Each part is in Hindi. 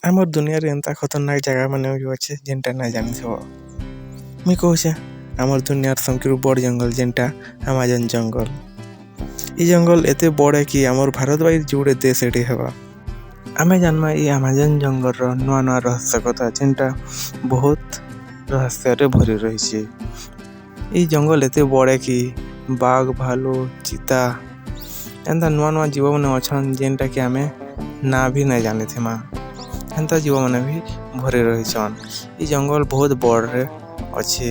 आमर दुनिया रे एंता खतरनाक जगह माने भी अच्छे जेनटा ना जानी थो मुई कहूछे आमर दुनिया सबकु बड़ जंगल जेनटा अमेजन जंगल। ई जंगल एते बड़ है कि आमर भारत बाई जुड़े देश एटी हेबा। आमे जानमा ई अमेजन जंगल रो नुआ नुआ रहस्य कथा जेनटा बहुत रहस्य रे भरी रही छे। ई जंगल एते बड़ है कि बाघ भालू चीता एंता नुआ नुआ जीव माने अछन जेनटा कि आमे ना भी नहीं जाने थे माँ एंता जीव माने भी भरी रही छन। ई जंगल बहुत बड़ रे अच्छे।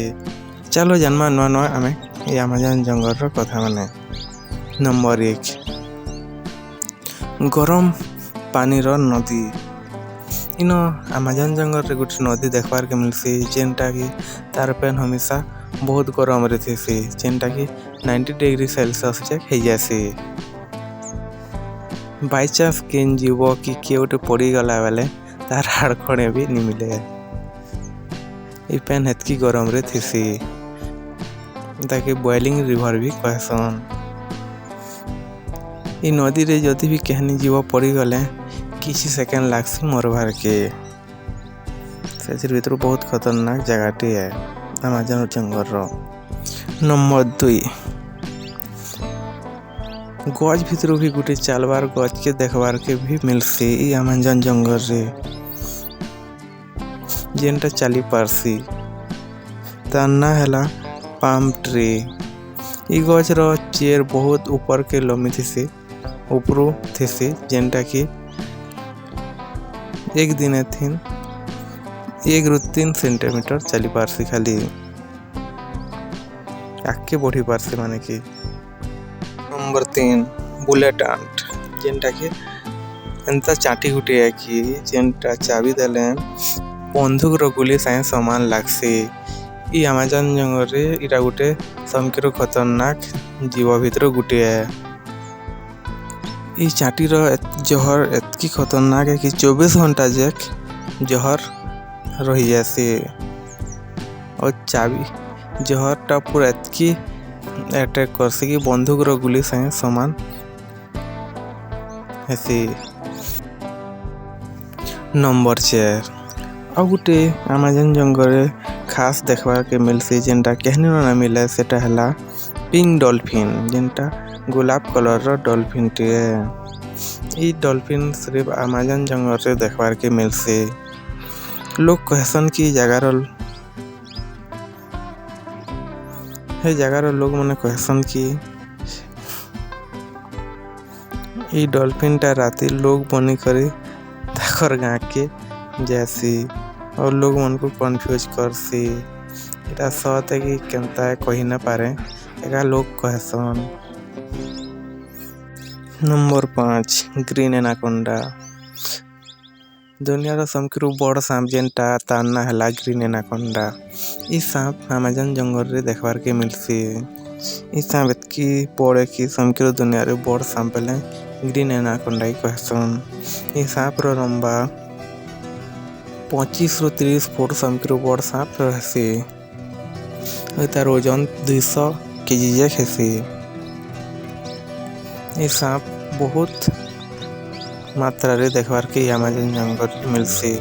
चलो जन्मा नुआ नुआ आमे ई अमेजन जंगल रो कथा माने। नंबर 1 गरम पानी रो नदी। इन अमेजन जंगल रे गुट नदी देखबार के मिलसी जेनटा कि तार पेन हमेशा बहुत गरम रहथेसी जेनटा कि 90 डिग्री सेल्सियस तक हो जासी। बाई चांस केन जीव कि केउटे पड़ी गला बेले तार हाड़खड़े भी नहीं मिले। ई पेन हेतकी गरम रे थीसी ताकि बॉइलिंग रिवर भी कहसन। ई नदी रे जदि भी कहनी जीव पड़ी गले किसी सेकेंड लागसी मरबार के। सेतिर भीतर बहुत खतरनाक जगहटी है अमेजन जंगल रो। नंबर 2 गज भीतर भी गुटे चालबार गज के देखबार के भी मिलसी ई अमेजन जंगल रे जेनटा चाली पारसी तार ना हैला पाम ट्री। ई गज रो चेर बहुत ऊपर के लमी थीसी ऊपरू थीसी जेनटा कि एक दिन थिन 1-3 सेंटीमीटर चली पारसी खाली आके बढ़ी पारसी माने कि। नंबर 3 बुलेट आंट जेनटा कि एंता चाटी गुटी है कि जेनटा चाबी देले बंदूक रो गुली साए समान लागसी। ई अमेजन जंगल रे इरा गुटे सबकेरो खतरनाक जीव भीतर गुटे है। ई चाटी रो जहर एतकी खतरनाक है कि 24 घंटा जक जहर रही जासी और चाबी जहर टा पूरा एतकी अटैक करसी कि बंदूक रो गुली साए समान हेसी। नंबर 4 आ गुटे अमेजन जंगल रे खास देखबार के मिलसी जेनटा कहनी ना मिले सेटा हला पिंक डॉल्फिन जेनटा गुलाब कलर रो डॉल्फिन टी है। ई डॉल्फिन सिर्फ अमेजन जंगल रे देखबार के मिलसी। लोग कहसन कि जगह रो लोग माने कहसन कि ई डॉल्फिन टा राती लोग बनी करी ताकर गाँ के जैसी और लोग मन को कंफ्यूज करसी। इटा सत है कि केनता है कही ना पारे एका लोग कहसन। नंबर 5 ग्रीन एनाकोंडा दुनिया रो सबकु बड़ सांप जेनटा तार ना हैला ग्रीन एनाकोंडा। ई सांप अमेजन जंगल रे देखबार के मिलसी। ई सांप एतकी बड़ है कि सबकु दुनिया रे बड़ सांप बेले ग्रीन एनाकोंडा ही कहसन। ई सांप रो लंबा 25 ରୁ 30 फुट सबकु बड़ सांप रहसी। तार वजन 200 केजी जक हेसी। ई सांप बहुत मात्रा रे देखबार के अमेजन जंगल रे मिलसी।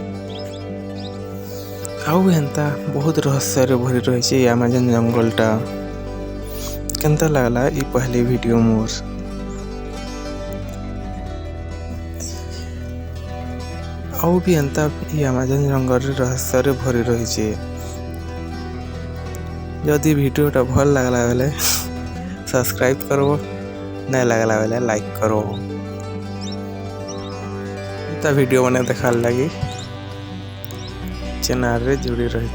आउ हेंता बहुत रहस्य रे भरी रही छे अमेजन जंगल टा। केनता लागला ई पहली वीडियो मोर। आउ भी हेंता ई अमेजन जंगल रे रहस्य रे भरी रही छे। यदि वीडियो टा भल लागला बेले सब्सक्राइब करो नहीं लागला बेले लाइक करो। ता वीडियो बने देखार लगी चैनल रे जुड़ी रही।